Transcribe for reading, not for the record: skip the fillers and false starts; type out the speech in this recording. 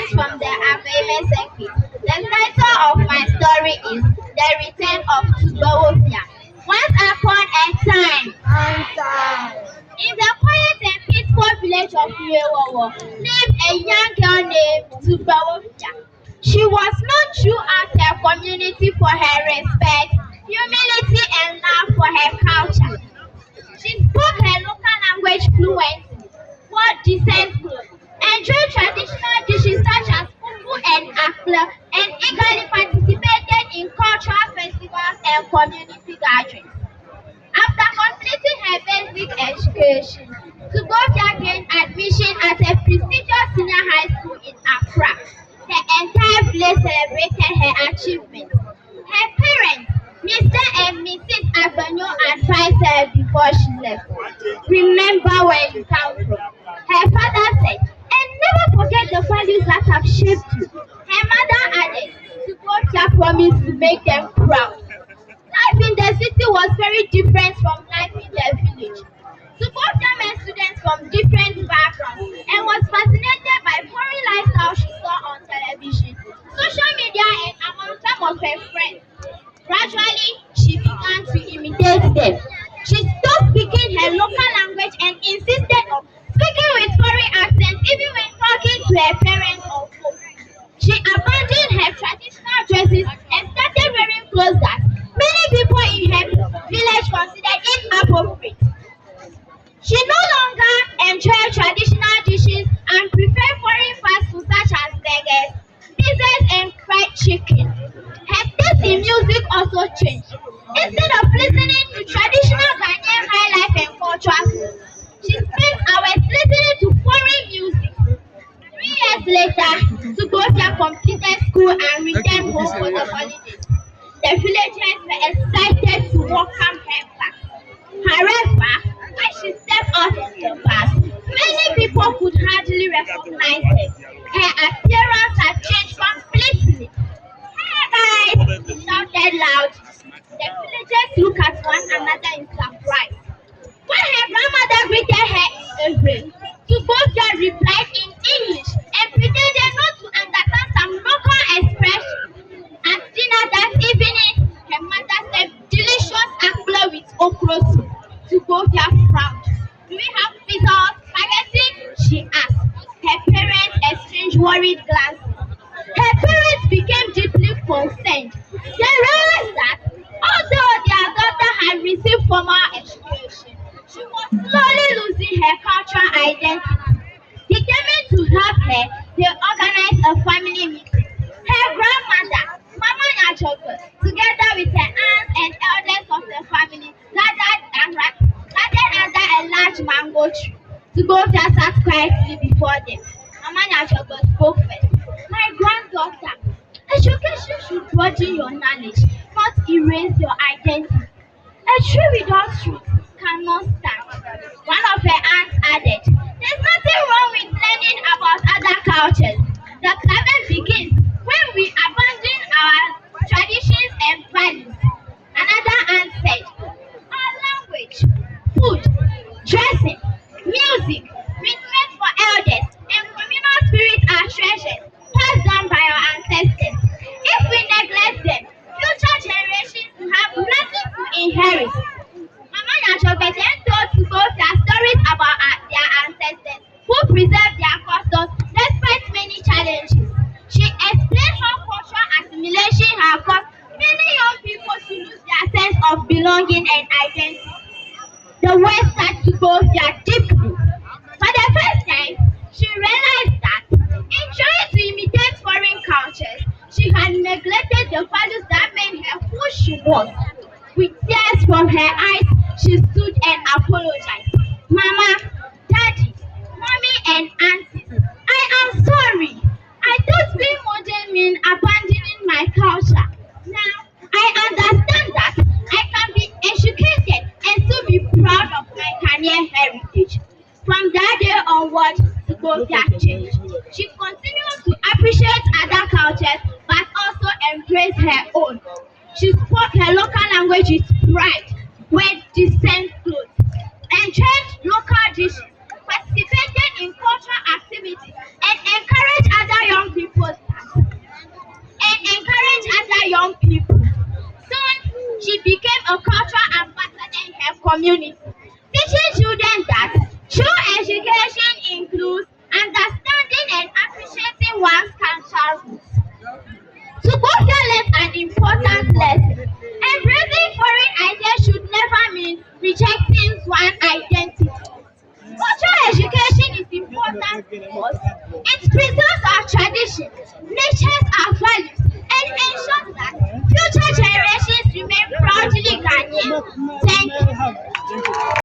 Greetings from the Agreement Circuit. The title of my story is The Return of Tubawofia. Once upon a time, in the quiet and peaceful village of Uewowo lived a young girl named Tubawofia. She was known throughout her community for her respect, humility, and love for her culture. She spoke her local language fluently, wore decent clothes, enjoyed traditional dishes such as fufu and akla, and eagerly participated in cultural festivals and community gatherings. After completing her basic education, Tugofia gained admission at a prestigious senior high school in Accra. The entire village celebrated her achievement. Her parents, Mr. and Mrs. Agbanyo, advised her before she left. Remember where you come from. Her father said, and never forget the values that have shaped you. Her mother added, Tugofia promised to make them proud. Life in the city was very different from life in the village. Supporter met students from different backgrounds and was fascinated by foreign lifestyle she saw on television, social media, and among some of her friends. Gradually, she began to imitate them. She stopped speaking her local language and insisted on speaking with foreign accents even when talking to her parents or folks. She abandoned her traditional dresses and started wearing clothes that many people in her village considered inappropriate. She no longer enjoyed traditional dishes and preferred foreign fast food such as burgers, pizzas, and fried chicken. Her taste in music also changed. Instead of listening to traditional Ghanaian high life and cultural songs, she spent hours listening to foreign music. 3 years later, Tugofia completed school and returned home for the holidays. The villagers were excited to welcome her back. However, when she stepped out of the bus, many people could hardly recognize her. Her appearance had changed completely. Hey guys! She shouted loud. The villagers looked at one another in surprise. When her grandmother greeted her in Hebrew, Tugofia replied in English and pretended not to understand some local expressions. At dinner that evening, her mother served delicious akpla with okra soup. Tugofia frowned. Do we have pizza or spaghetti? She asked. Her parents exchanged worried glances. Her parents became deeply concerned. They realized that although their daughter had received formal education, she was slowly losing her cultural identity. Determined to help her, they organized a family meeting. Her grandmother, Mama Nyachogo, together with her aunts and elders of the family, gathered under a large mango tree. Tugofia sat quietly before them. Mama Nyachogo spoke first. My granddaughter, education should broaden your knowledge, not erase your identity. A tree without roots cannot stand. One of her aunts added, there's nothing wrong with learning about other cultures. The problem begins when we abandon our traditions and values. Another aunt said, our language, food, dressing, music, respect for elders, and communal spirit are treasures passed down by our ancestors. If we neglect them, future generations will have nothing to inherit. Mama Nyachobe then told Tugofia stories about their ancestors who preserved their customs despite many challenges. She explained how cultural assimilation had caused many young people to lose their sense of belonging and identity. The words touched Tugofia deeply. For the first time, she realized that in trying to imitate foreign cultures, she had neglected the values that made her who she was. With tears from her eyes, she stood and apologized. Mama, Daddy, Mommy, and Auntie, I am sorry. I thought being modern meant abandoning my culture. Now, I understand that I can be educated and still be proud of my Ghanaian heritage. From that day onward, Tugofia changed. She continued to appreciate other cultures but also embrace her own. She spoke her local language with pride, wore decent clothes, enjoyed local dishes, participated in cultural activities, and encouraged other young people community. Teaching children that true education includes understanding and appreciating one's cultural roots. To both learn an important lesson. Embracing foreign ideas should never mean rejecting one's identity. Cultural education is important because it preserves our tradition, nurtures our values, and ensures that future generations remain proudly Ghanaian. Thank you.